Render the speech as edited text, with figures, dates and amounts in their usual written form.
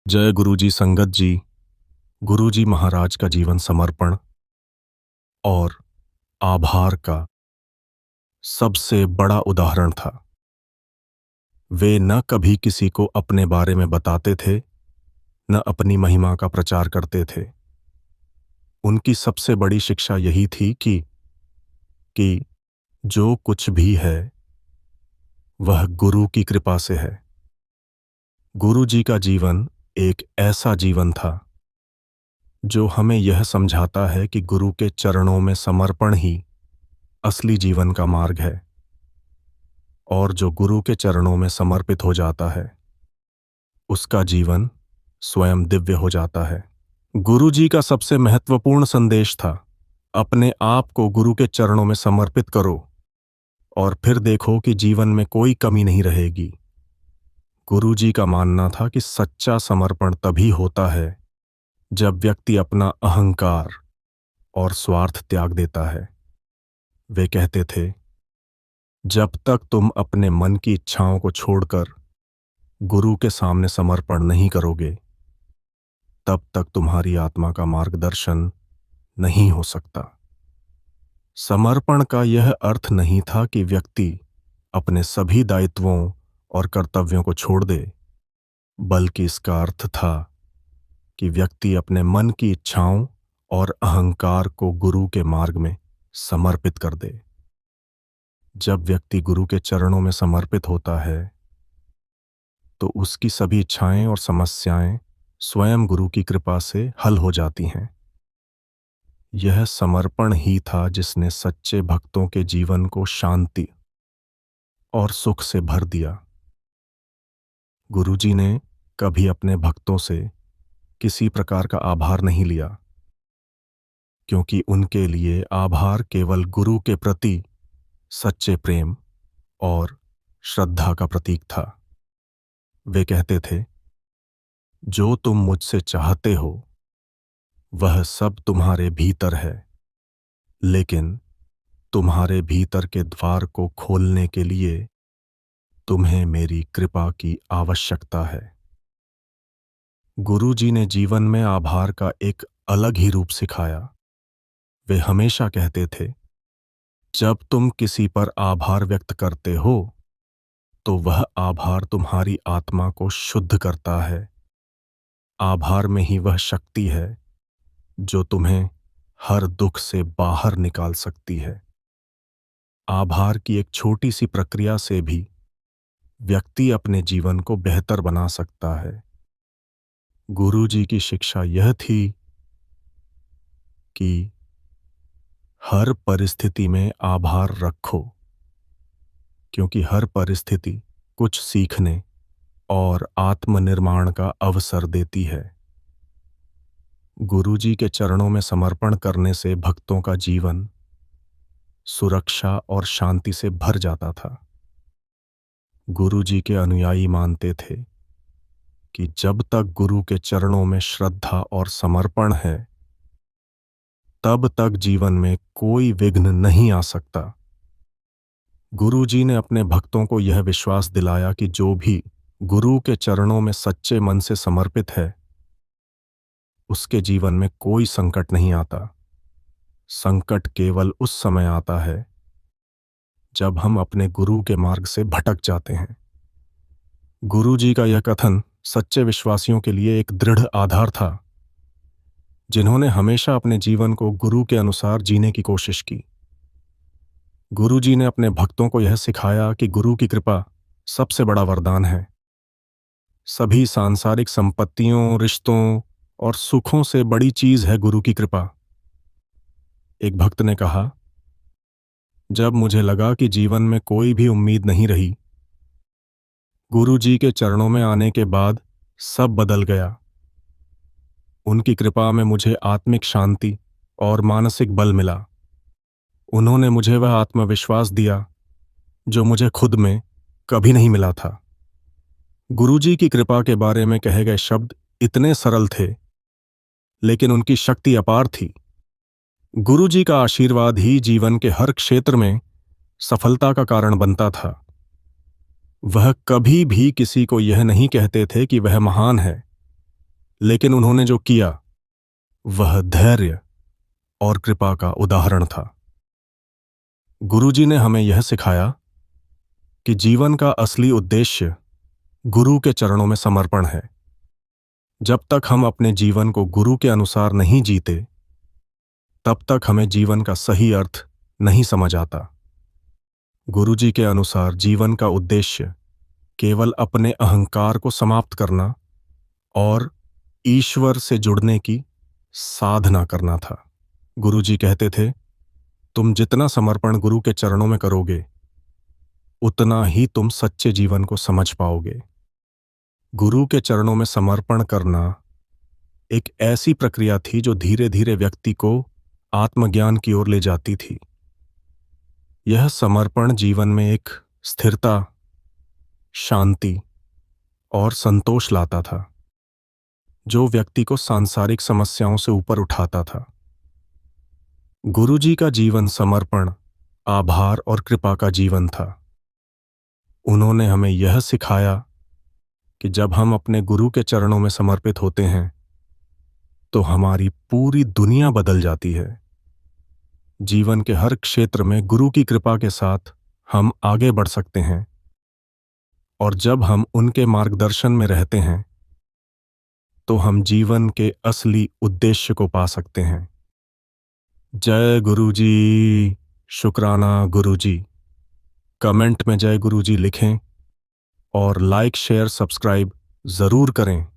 जय गुरुजी संगत जी। गुरुजी महाराज का जीवन समर्पण और आभार का सबसे बड़ा उदाहरण था। वे न कभी किसी को अपने बारे में बताते थे, न अपनी महिमा का प्रचार करते थे। उनकी सबसे बड़ी शिक्षा यही थी कि जो कुछ भी है वह गुरु की कृपा से है। गुरुजी का जीवन एक ऐसा जीवन था जो हमें यह समझाता है कि गुरु के चरणों में समर्पण ही असली जीवन का मार्ग है, और जो गुरु के चरणों में समर्पित हो जाता है उसका जीवन स्वयं दिव्य हो जाता है। गुरु जी का सबसे महत्वपूर्ण संदेश था, अपने आप को गुरु के चरणों में समर्पित करो और फिर देखो कि जीवन में कोई कमी नहीं रहेगी। गुरु जी का मानना था कि सच्चा समर्पण तभी होता है जब व्यक्ति अपना अहंकार और स्वार्थ त्याग देता है। वे कहते थे, जब तक तुम अपने मन की इच्छाओं को छोड़कर गुरु के सामने समर्पण नहीं करोगे, तब तक तुम्हारी आत्मा का मार्गदर्शन नहीं हो सकता। समर्पण का यह अर्थ नहीं था कि व्यक्ति अपने सभी दायित्वों और कर्तव्यों को छोड़ दे, बल्कि इसका अर्थ था कि व्यक्ति अपने मन की इच्छाओं और अहंकार को गुरु के मार्ग में समर्पित कर दे। जब व्यक्ति गुरु के चरणों में समर्पित होता है तो उसकी सभी इच्छाएं और समस्याएं स्वयं गुरु की कृपा से हल हो जाती हैं। यह समर्पण ही था जिसने सच्चे भक्तों के जीवन को शांति और सुख से भर दिया। गुरुजी ने कभी अपने भक्तों से किसी प्रकार का आभार नहीं लिया, क्योंकि उनके लिए आभार केवल गुरु के प्रति सच्चे प्रेम और श्रद्धा का प्रतीक था। वे कहते थे, जो तुम मुझसे चाहते हो वह सब तुम्हारे भीतर है, लेकिन तुम्हारे भीतर के द्वार को खोलने के लिए तुम्हें मेरी कृपा की आवश्यकता है। गुरु जी ने जीवन में आभार का एक अलग ही रूप सिखाया। वे हमेशा कहते थे, जब तुम किसी पर आभार व्यक्त करते हो तो वह आभार तुम्हारी आत्मा को शुद्ध करता है। आभार में ही वह शक्ति है जो तुम्हें हर दुख से बाहर निकाल सकती है। आभार की एक छोटी सी प्रक्रिया से भी व्यक्ति अपने जीवन को बेहतर बना सकता है। गुरु जी की शिक्षा यह थी कि हर परिस्थिति में आभार रखो, क्योंकि हर परिस्थिति कुछ सीखने और आत्मनिर्माण का अवसर देती है। गुरु जी के चरणों में समर्पण करने से भक्तों का जीवन सुरक्षा और शांति से भर जाता था। गुरु जी के अनुयायी मानते थे कि जब तक गुरु के चरणों में श्रद्धा और समर्पण है, तब तक जीवन में कोई विघ्न नहीं आ सकता। गुरु जी ने अपने भक्तों को यह विश्वास दिलाया कि जो भी गुरु के चरणों में सच्चे मन से समर्पित है, उसके जीवन में कोई संकट नहीं आता। संकट केवल उस समय आता है जब हम अपने गुरु के मार्ग से भटक जाते हैं। गुरु जी का यह कथन सच्चे विश्वासियों के लिए एक दृढ़ आधार था, जिन्होंने हमेशा अपने जीवन को गुरु के अनुसार जीने की कोशिश की। गुरु जी ने अपने भक्तों को यह सिखाया कि गुरु की कृपा सबसे बड़ा वरदान है। सभी सांसारिक संपत्तियों, रिश्तों और सुखों से बड़ी चीज है गुरु की कृपा। एक भक्त ने कहा, जब मुझे लगा कि जीवन में कोई भी उम्मीद नहीं रही, गुरु जी के चरणों में आने के बाद सब बदल गया। उनकी कृपा में मुझे आत्मिक शांति और मानसिक बल मिला। उन्होंने मुझे वह आत्मविश्वास दिया जो मुझे खुद में कभी नहीं मिला था। गुरु जी की कृपा के बारे में कहे गए शब्द इतने सरल थे, लेकिन उनकी शक्ति अपार थी। गुरु जी का आशीर्वाद ही जीवन के हर क्षेत्र में सफलता का कारण बनता था। वह कभी भी किसी को यह नहीं कहते थे कि वह महान है, लेकिन उन्होंने जो किया वह धैर्य और कृपा का उदाहरण था। गुरुजी ने हमें यह सिखाया कि जीवन का असली उद्देश्य गुरु के चरणों में समर्पण है। जब तक हम अपने जीवन को गुरु के अनुसार नहीं जीते, तब तक हमें जीवन का सही अर्थ नहीं समझ आता। गुरुजी के अनुसार जीवन का उद्देश्य केवल अपने अहंकार को समाप्त करना और ईश्वर से जुड़ने की साधना करना था। गुरुजी कहते थे, तुम जितना समर्पण गुरु के चरणों में करोगे, उतना ही तुम सच्चे जीवन को समझ पाओगे। गुरु के चरणों में समर्पण करना एक ऐसी प्रक्रिया थी जो धीरे धीरे व्यक्ति को आत्मज्ञान की ओर ले जाती थी। यह समर्पण जीवन में एक स्थिरता, शांति और संतोष लाता था, जो व्यक्ति को सांसारिक समस्याओं से ऊपर उठाता था। गुरुजी का जीवन समर्पण, आभार और कृपा का जीवन था। उन्होंने हमें यह सिखाया कि जब हम अपने गुरु के चरणों में समर्पित होते हैं, तो हमारी पूरी दुनिया बदल जाती है। जीवन के हर क्षेत्र में गुरु की कृपा के साथ हम आगे बढ़ सकते हैं, और जब हम उनके मार्गदर्शन में रहते हैं, तो हम जीवन के असली उद्देश्य को पा सकते हैं। जय गुरुजी, शुक्राना गुरुजी। कमेंट में जय गुरुजी लिखें और लाइक, शेयर, सब्सक्राइब जरूर करें।